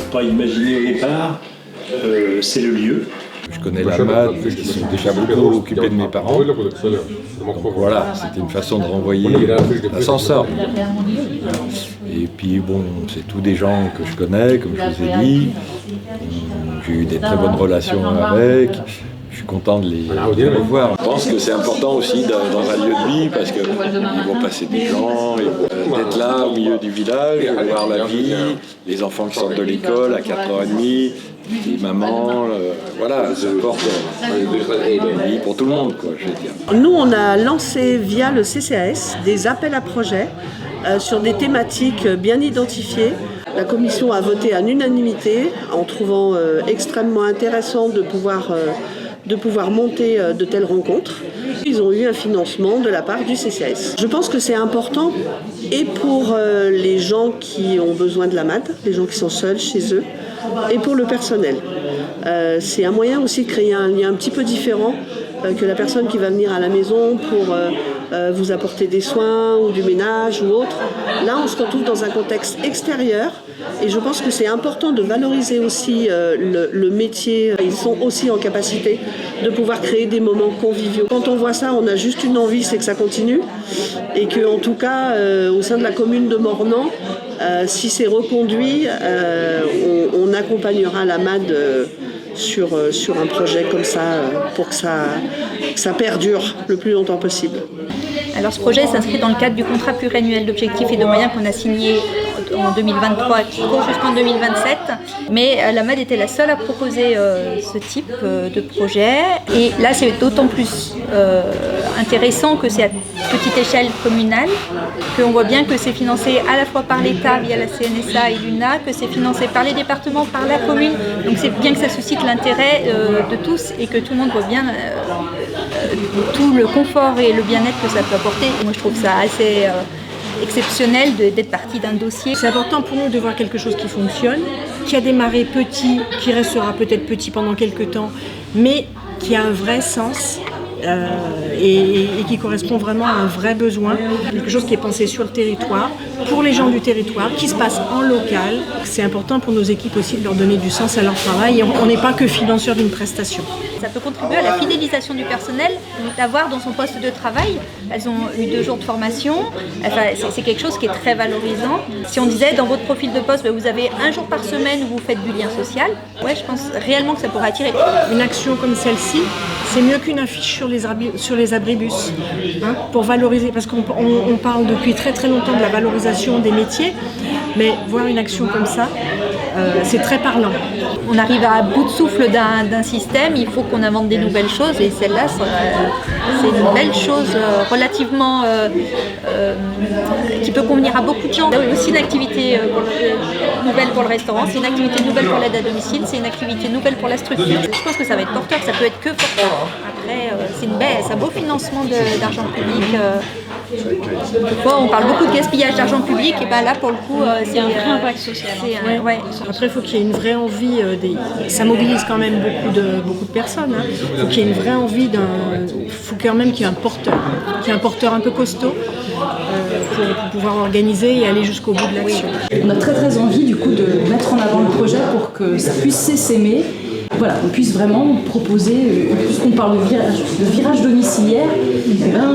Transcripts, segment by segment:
pas imaginé au départ, c'est le lieu. Je connais la MAD, qui sont déjà beaucoup occupés de mes parents. Donc voilà, c'était une façon de renvoyer l'ascenseur. Et puis bon, c'est tous des gens que je connais, comme je vous ai dit. J'ai eu des très bonnes relations avec. Je suis content de les revoir. Je pense que c'est important aussi dans un lieu de vie parce qu'ils vont passer des gens, d'être là au milieu du village, de voir la vie, les enfants qui sortent de l'école à 4h30, les mamans, voilà, ça porte une vie pour tout le monde, quoi, je veux dire. Nous, on a lancé via le CCAS des appels à projets sur des thématiques bien identifiées. La commission a voté à l'unanimité en trouvant extrêmement intéressant de pouvoir monter de telles rencontres. Ils ont eu un financement de la part du CCAS. Je pense que c'est important et pour les gens qui ont besoin de la MAD, les gens qui sont seuls chez eux, et pour le personnel. C'est un moyen aussi de créer un lien un petit peu différent que la personne qui va venir à la maison pour vous apporter des soins ou du ménage ou autre. Là, on se retrouve dans un contexte extérieur et je pense que c'est important de valoriser aussi le métier. Ils sont aussi en capacité de pouvoir créer des moments conviviaux. Quand on voit ça, on a juste une envie, c'est que ça continue et qu'en tout cas, au sein de la commune de Mornan, si c'est reconduit, on accompagnera la MAD sur un projet comme ça pour que ça perdure le plus longtemps possible. Alors ce projet s'inscrit dans le cadre du contrat pluriannuel d'objectifs et de moyens qu'on a signé en 2023 qui court jusqu'en 2027. Mais la MAD était la seule à proposer ce type de projet. Et là c'est d'autant plus intéressant que c'est à petite échelle communale, qu'on voit bien que c'est financé à la fois par l'État via la CNSA et l'UNA, que c'est financé par les départements, par la commune. Donc c'est bien que ça suscite l'intérêt de tous et que tout le monde voit bien tout le confort et le bien-être que ça peut apporter. Moi je trouve ça assez exceptionnel d'être partie d'un dossier. C'est important pour nous de voir quelque chose qui fonctionne, qui a démarré petit, qui restera peut-être petit pendant quelques temps, mais qui a un vrai sens. Et qui correspond vraiment à un vrai besoin, quelque chose qui est pensé sur le territoire, pour les gens du territoire, qui se passe en local. C'est important pour nos équipes aussi de leur donner du sens à leur travail et on n'est pas que financeur d'une prestation. Ça peut contribuer à la fidélisation du personnel, d'avoir dans son poste de travail. Elles ont eu 2 jours de formation, enfin, c'est quelque chose qui est très valorisant. Si on disait dans votre profil de poste, vous avez 1 jour par semaine où vous faites du lien social, ouais, je pense réellement que ça pourrait attirer. Une action comme celle-ci, c'est mieux qu'une affiche sur les abribus, hein, pour valoriser, parce qu'on parle depuis très très longtemps de la valorisation des métiers, mais voir une action comme ça, c'est très parlant. On arrive à bout de souffle d'un système, il faut qu'on invente des nouvelles choses et celle-là, c'est une belle chose relativement qui peut convenir à beaucoup de gens. C'est aussi une activité nouvelle pour le restaurant, c'est une activité nouvelle pour l'aide à domicile, c'est une activité nouvelle pour la structure. Je pense que ça va être porteur, ça peut être que porteur. Après, c'est un beau financement d'argent public. On parle beaucoup de gaspillage d'argent public et ben là pour le coup c'est un vrai impact social. Ouais. Après il faut qu'il y ait une vraie envie, ça mobilise quand même beaucoup de personnes. Il faut qu'il y ait une vraie envie il faut quand même qu'il y ait un porteur un peu costaud pour pouvoir organiser et aller jusqu'au bout de l'action. On a très très envie du coup de mettre en avant le projet pour que ça puisse s'essaimer. Voilà, on puisse vraiment proposer, puisqu'on parle de virage domiciliaire,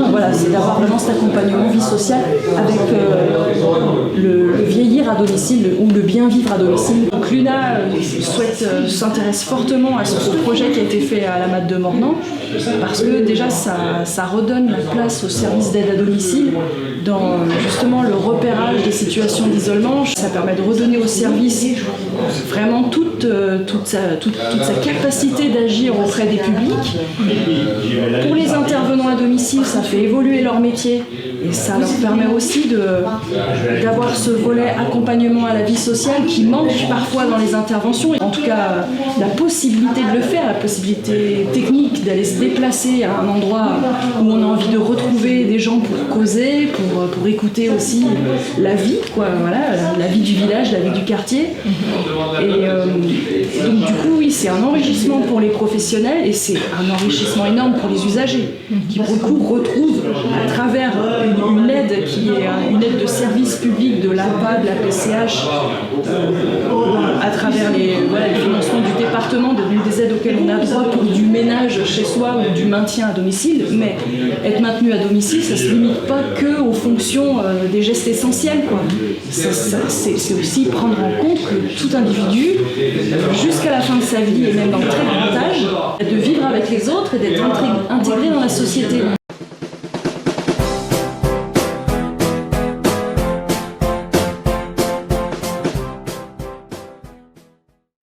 voilà, c'est d'avoir vraiment cet accompagnement vie sociale avec le vieillir à domicile ou le bien vivre à domicile. Donc l'UNA s'intéresse fortement à ce projet qui a été fait à la MAD de Mornan, parce que déjà ça redonne la place au service d'aide à domicile dans justement le repérage des situations d'isolement. Ça permet de redonner au service vraiment toute sa capacité d'agir auprès des publics. Pour les intervenants à domicile, ça fait évoluer leur métier et ça leur permet aussi d'avoir ce volet accompagnement à la vie sociale qui manque parfois dans les interventions. En tout cas, la possibilité de le faire, la possibilité technique d'aller se déplacer à un endroit où on a envie de retrouver des gens pour causer, pour écouter aussi la vie, quoi, voilà, la vie du village, la vie du quartier. Et donc du coup, oui, c'est un enrichissement pour les professionnels et c'est un enrichissement énorme pour les usagers qui pour le coup retrouvent à travers une aide qui est une aide de service public de l'APA, de la PCH, à travers les financements du département, des aides auxquelles on a droit pour du ménage chez soi ou du maintien à domicile. Mais être maintenu à domicile, ça ne se limite pas que aux fonctions des gestes essentiels, quoi. C'est aussi prendre en compte que tout individu, jusqu'à la fin de sa vie et même dans le très grand âge, de vivre avec les autres et d'être intégré dans la société.